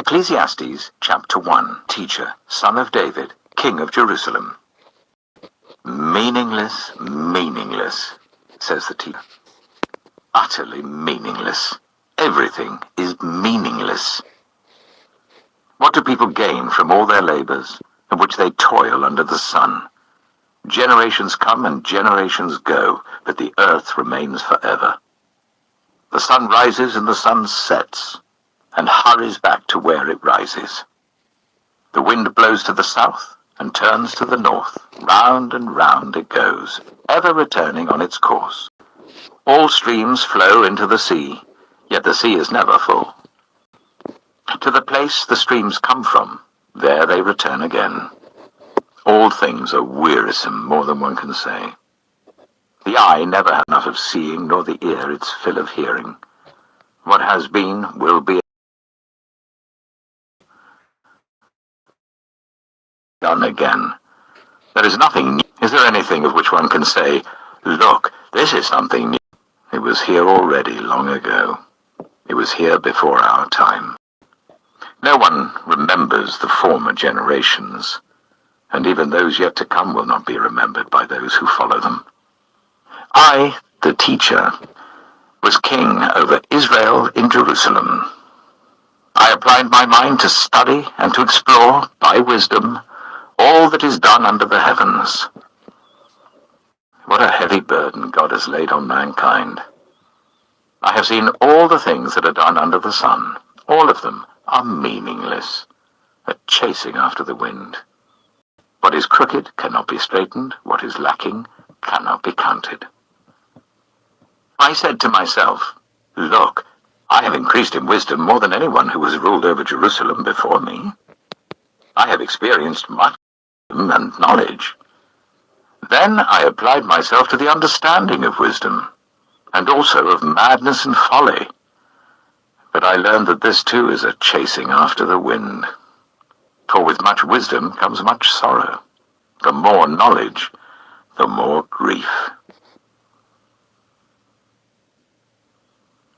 Ecclesiastes chapter 1. Teacher, son of David, king of Jerusalem. Meaningless, meaningless, says the teacher. Utterly meaningless. Everything is meaningless. What do people gain from all their labors, in which they toil under the sun? Generations come and generations go, but the earth remains forever. The sun rises and the sun sets, and hurries back to where it rises. The wind blows to the south and turns to the north. Round and round it goes, ever returning on its course. All streams flow into the sea, yet the sea is never full. To the place the streams come from, there they return again. All things are wearisome, more than one can say. The eye never had enough of seeing, nor the ear its fill of hearing. What has been, will be done again. There is nothing new. Is there anything of which one can say, "Look, this is something new"? It was here already long ago. It was here before our time. No one remembers the former generations, and even those yet to come will not be remembered by those who follow them. I, the teacher, was king over Israel in Jerusalem. I applied my mind to study and to explore, by wisdom, all that is done under the heavens. What a heavy burden God has laid on mankind. I have seen all the things that are done under the sun. All of them are meaningless, a chasing after the wind. What is crooked cannot be straightened. What is lacking cannot be counted. I said to myself, "Look, I have increased in wisdom more than anyone who has ruled over Jerusalem before me. I have experienced much and knowledge." Then I applied myself to the understanding of wisdom, and also of madness and folly. But I learned that this too is a chasing after the wind. For with much wisdom comes much sorrow. The more knowledge, the more grief.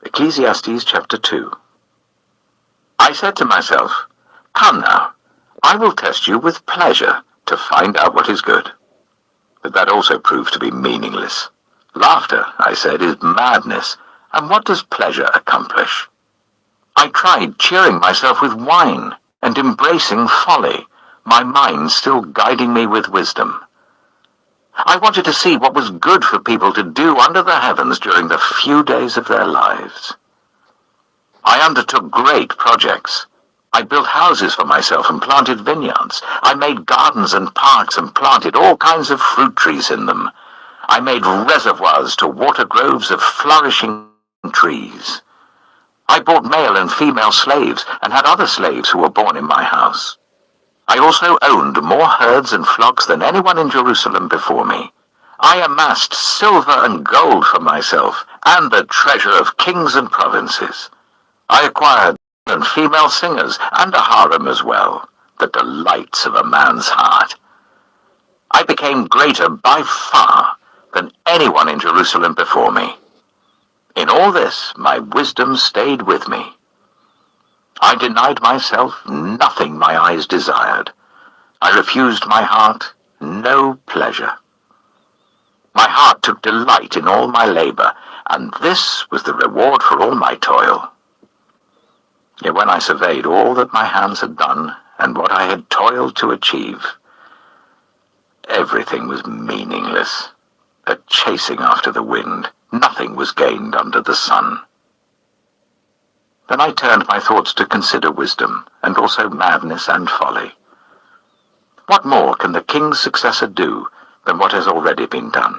Ecclesiastes chapter 2. I said to myself, "Come now, I will test you with pleasure to find out what is good." But that also proved to be meaningless. Laughter, I said, is madness, and what does pleasure accomplish? I tried cheering myself with wine and embracing folly, my mind still guiding me with wisdom. I wanted to see what was good for people to do under the heavens during the few days of their lives. I undertook great projects. I built houses for myself and planted vineyards. I made gardens and parks and planted all kinds of fruit trees in them. I made reservoirs to water groves of flourishing trees. I bought male and female slaves and had other slaves who were born in my house. I also owned more herds and flocks than anyone in Jerusalem before me. I amassed silver and gold for myself and the treasure of kings and provinces. I acquired and female singers, and a harem as well, the delights of a man's heart. I became greater by far than anyone in Jerusalem before me. In all this, my wisdom stayed with me. I denied myself nothing my eyes desired. I refused my heart no pleasure. My heart took delight in all my labor, and this was the reward for all my toil. Yet when I surveyed all that my hands had done, and what I had toiled to achieve, everything was meaningless, a chasing after the wind. Nothing was gained under the sun. Then I turned my thoughts to consider wisdom, and also madness and folly. What more can the king's successor do than what has already been done?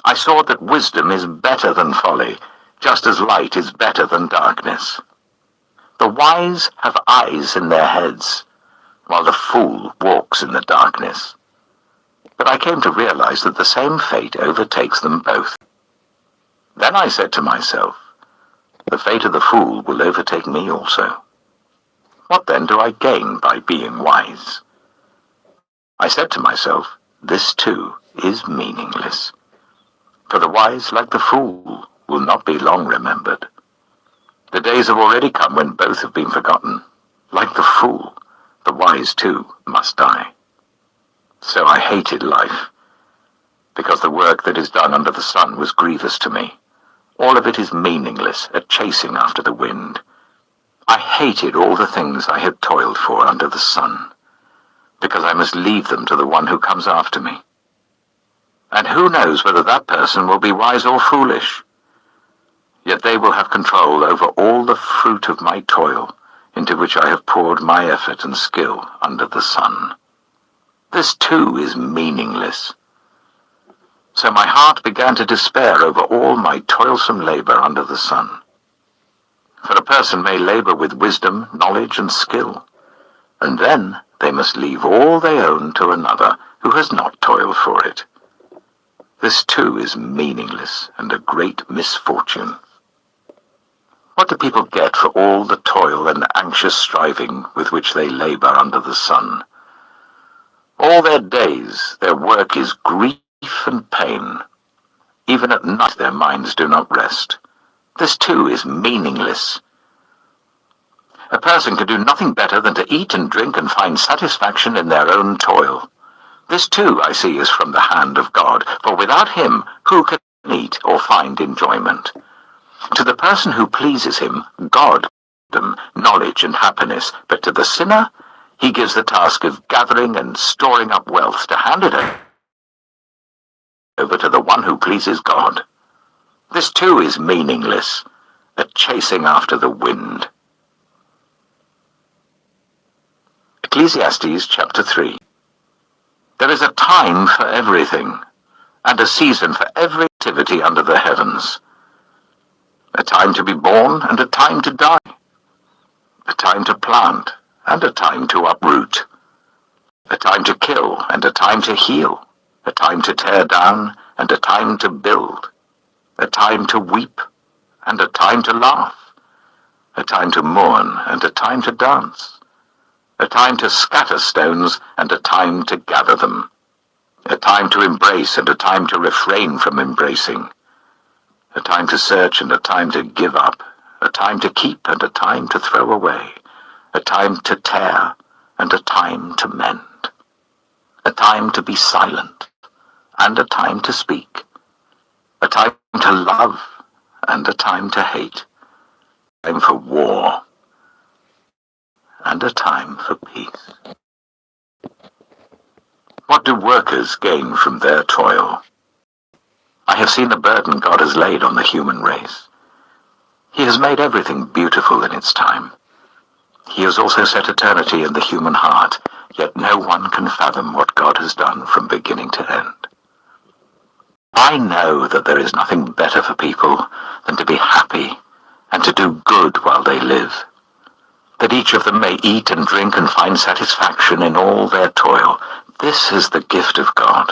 I saw that wisdom is better than folly, just as light is better than darkness. The wise have eyes in their heads, while the fool walks in the darkness. But I came to realize that the same fate overtakes them both. Then I said to myself, the fate of the fool will overtake me also. What then do I gain by being wise? I said to myself, this too is meaningless. For the wise, like the fool, will not be long remembered. The days have already come when both have been forgotten. Like the fool, the wise too must die. So I hated life, because the work that is done under the sun was grievous to me. All of it is meaningless, a chasing after the wind. I hated all the things I had toiled for under the sun, because I must leave them to the one who comes after me. And who knows whether that person will be wise or foolish? Yet they will have control over all the fruit of my toil, into which I have poured my effort and skill under the sun. This too is meaningless. So my heart began to despair over all my toilsome labor under the sun. For a person may labor with wisdom, knowledge, and skill, and then they must leave all they own to another who has not toiled for it. This too is meaningless and a great misfortune. What do people get for all the toil and anxious striving with which they labor under the sun? All their days their work is grief and pain. Even at night their minds do not rest. This too is meaningless. A person can do nothing better than to eat and drink and find satisfaction in their own toil. This too, I see, is from the hand of God, for without him who can eat or find enjoyment? To the person who pleases him, God gives wisdom, knowledge, and happiness, but to the sinner, he gives the task of gathering and storing up wealth to hand it over to the one who pleases God. This too is meaningless, a chasing after the wind. Ecclesiastes chapter 3. There is a time for everything, and a season for every activity under the heavens. A time to be born and a time to die. A time to plant and a time to uproot. A time to kill and a time to heal. A time to tear down and a time to build. A time to weep and a time to laugh. A time to mourn and a time to dance. A time to scatter stones and a time to gather them. A time to embrace and a time to refrain from embracing. A time to search and a time to give up. A time to keep and a time to throw away. A time to tear and a time to mend. A time to be silent and a time to speak. A time to love and a time to hate. A time for war and a time for peace. What do workers gain from their toil? I have seen the burden God has laid on the human race. He has made everything beautiful in its time. He has also set eternity in the human heart, yet no one can fathom what God has done from beginning to end. I know that there is nothing better for people than to be happy and to do good while they live, that each of them may eat and drink and find satisfaction in all their toil. This is the gift of God.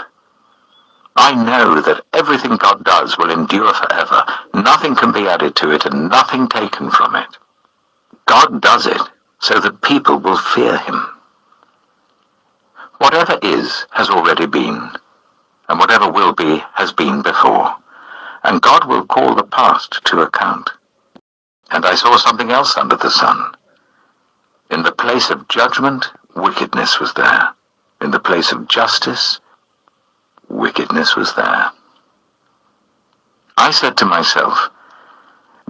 I know that everything God does will endure forever. Nothing can be added to it and nothing taken from it. God does it so that people will fear him. Whatever is has already been, and whatever will be has been before, and God will call the past to account. And I saw something else under the sun. In the place of judgment, wickedness was there. In the place of justice, wickedness was there. I said to myself,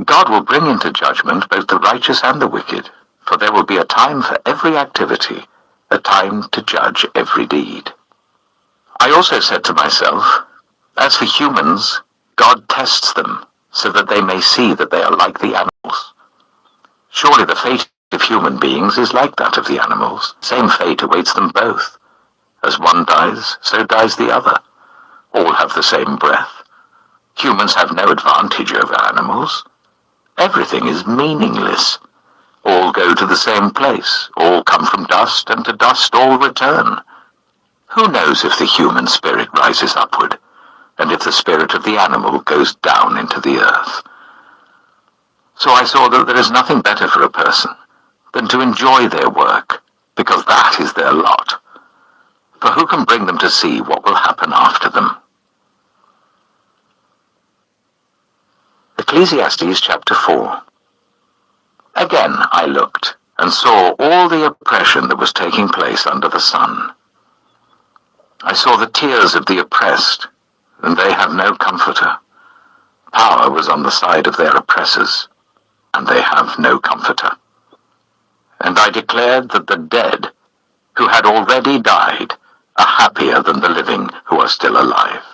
God will bring into judgment both the righteous and the wicked, for there will be a time for every activity, a time to judge every deed. I also said to myself, as for humans, God tests them so that they may see that they are like the animals. Surely the fate of human beings is like that of the animals. Same fate awaits them both. As one dies, so dies the other. All have the same breath. Humans have no advantage over animals. Everything is meaningless. All go to the same place. All come from dust, and to dust all return. Who knows if the human spirit rises upward, and if the spirit of the animal goes down into the earth? So I saw that there is nothing better for a person than to enjoy their work, because that is their lot. For who can bring them to see what will happen after them? Ecclesiastes chapter 4. Again I looked, and saw all the oppression that was taking place under the sun. I saw the tears of the oppressed, and they have no comforter. Power was on the side of their oppressors, and they have no comforter. And I declared that the dead, who had already died, are happier than the living who are still alive.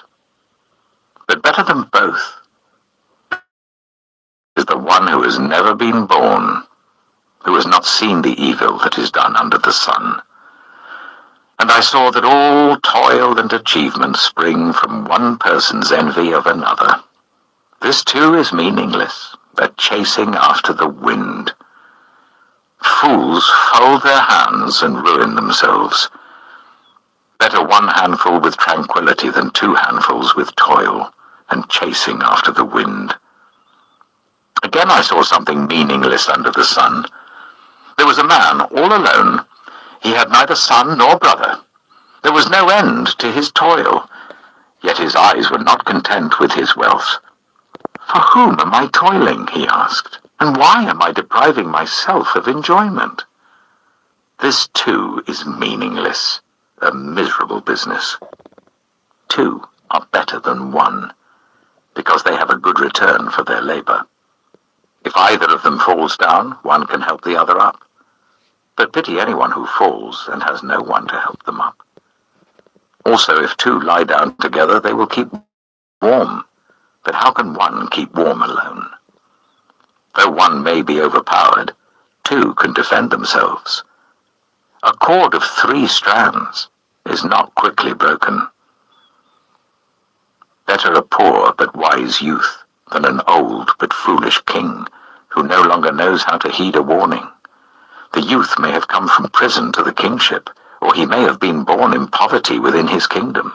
But better than both is the one who has never been born, who has not seen the evil that is done under the sun. And I saw that all toil and achievement spring from one person's envy of another. This too is meaningless, a chasing after the wind. Fools fold their hands and ruin themselves. Better one handful with tranquility than two handfuls with toil and chasing after the wind. Again I saw something meaningless under the sun. There was a man all alone. He had neither son nor brother. There was no end to his toil, yet his eyes were not content with his wealth. For whom am I toiling, he asked, and why am I depriving myself of enjoyment? This too is meaningless, a miserable business. Two are better than one, because they have a good return for their labor. If either of them falls down, one can help the other up. But pity anyone who falls and has no one to help them up. Also, if two lie down together, they will keep warm. But how can one keep warm alone? Though one may be overpowered, two can defend themselves. A cord of 3 strands is not quickly broken. Better a poor but wise youth than an old but foolish king who no longer knows how to heed a warning. The youth may have come from prison to the kingship, or he may have been born in poverty within his kingdom.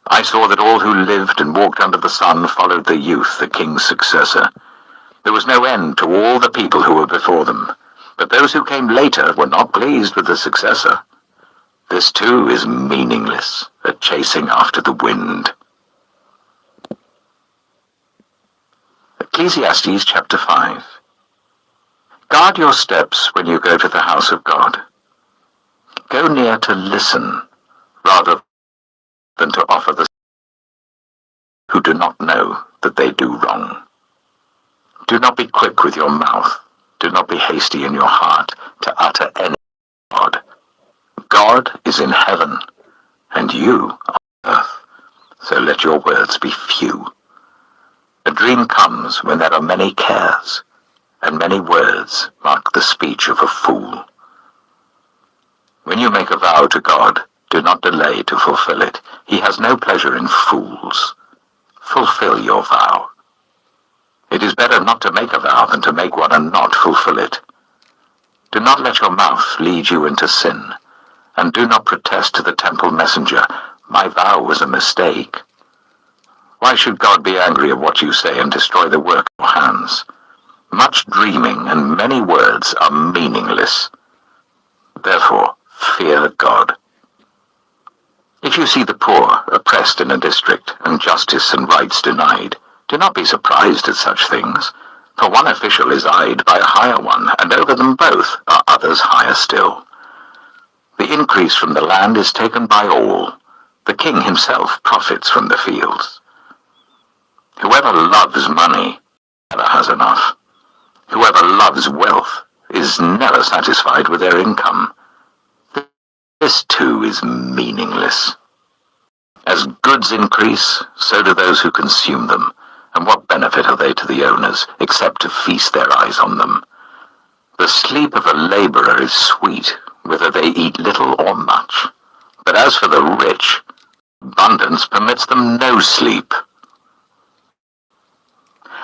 I saw that all who lived and walked under the sun followed the youth, the king's successor. There was no end to all the people who were before them, but those who came later were not pleased with the successor. This too is meaningless, a chasing after the wind. Ecclesiastes chapter 5. Guard your steps when you go to the house of God. Go near to listen, rather than to offer the who do not know that they do wrong. Do not be quick with your mouth. Do not be hasty in your heart to utter any God. God is in heaven, and you on earth, so let your words be few. A dream comes when there are many cares, and many words mark the speech of a fool. When you make a vow to God, do not delay to fulfill it. He has no pleasure in fools. Fulfill your vow. It is better not to make a vow than to make one and not fulfill it. Do not let your mouth lead you into sin, and do not protest to the temple messenger, "My vow was a mistake." Why should God be angry at what you say and destroy the work of your hands? Much dreaming and many words are meaningless. Therefore, fear God. If you see the poor oppressed in a district, and justice and rights denied, do not be surprised at such things, for one official is eyed by a higher one, and over them both are others higher still. The increase from the land is taken by all. The king himself profits from the fields. Whoever loves money never has enough. Whoever loves wealth is never satisfied with their income. This too is meaningless. As goods increase, so do those who consume them, and what benefit are they to the owners, except to feast their eyes on them? The sleep of a laborer is sweet, whether they eat little or much. But as for the rich, abundance permits them no sleep.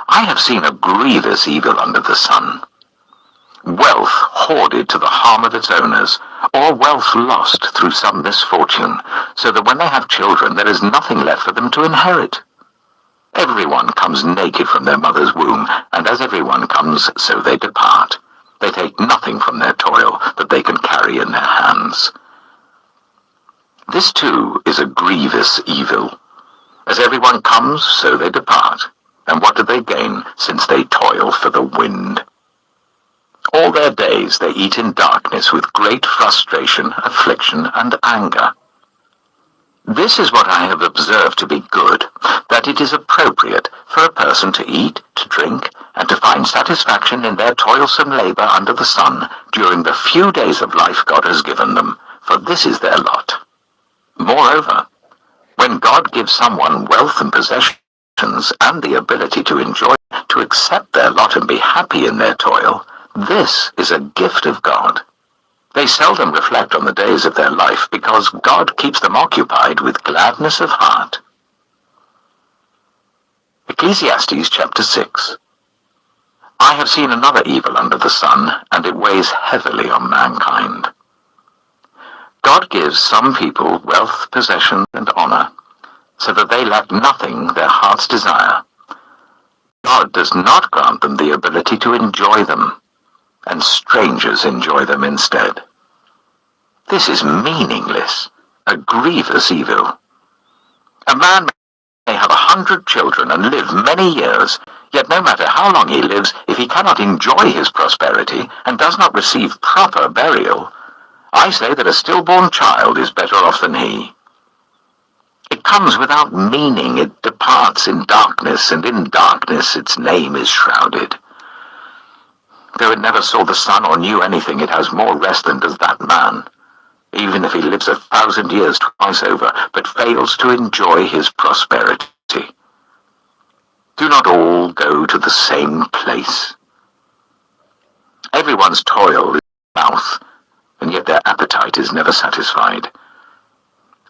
I have seen a grievous evil under the sun. Wealth hoarded to the harm of its owners, or wealth lost through some misfortune, so that when they have children there is nothing left for them to inherit. Everyone comes naked from their mother's womb, and as everyone comes, so they depart. They take nothing from their toil that they can carry in their hands. This too is a grievous evil. As everyone comes, so they depart. And what do they gain, since they toil for the wind? All their days they eat in darkness with great frustration, affliction, and anger. This is what I have observed to be good, that it is appropriate for a person to eat, to drink, and to find satisfaction in their toilsome labor under the sun during the few days of life God has given them, for this is their lot. Moreover, when God gives someone wealth and possessions and the ability to enjoy, to accept their lot and be happy in their toil, this is a gift of God. They seldom reflect on the days of their life because God keeps them occupied with gladness of heart. Ecclesiastes chapter 6. I have seen another evil under the sun, and it weighs heavily on mankind. God gives some people wealth, possession, and honor, so that they lack nothing their hearts desire. God does not grant them the ability to enjoy them, and strangers enjoy them instead. This is meaningless, a grievous evil. A man may have 100 children and live many years, yet no matter how long he lives, if he cannot enjoy his prosperity and does not receive proper burial, I say that a stillborn child is better off than he. It comes without meaning, it departs in darkness, and in darkness its name is shrouded. Though it never saw the sun or knew anything, it has more rest than does that man, even if he lives 1,000 years twice over, but fails to enjoy his prosperity. Do not all go to the same place. Everyone's toil is in their mouth, and yet their appetite is never satisfied.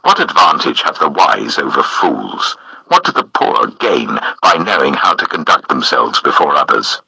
What advantage have the wise over fools? What do the poor gain by knowing how to conduct themselves before others?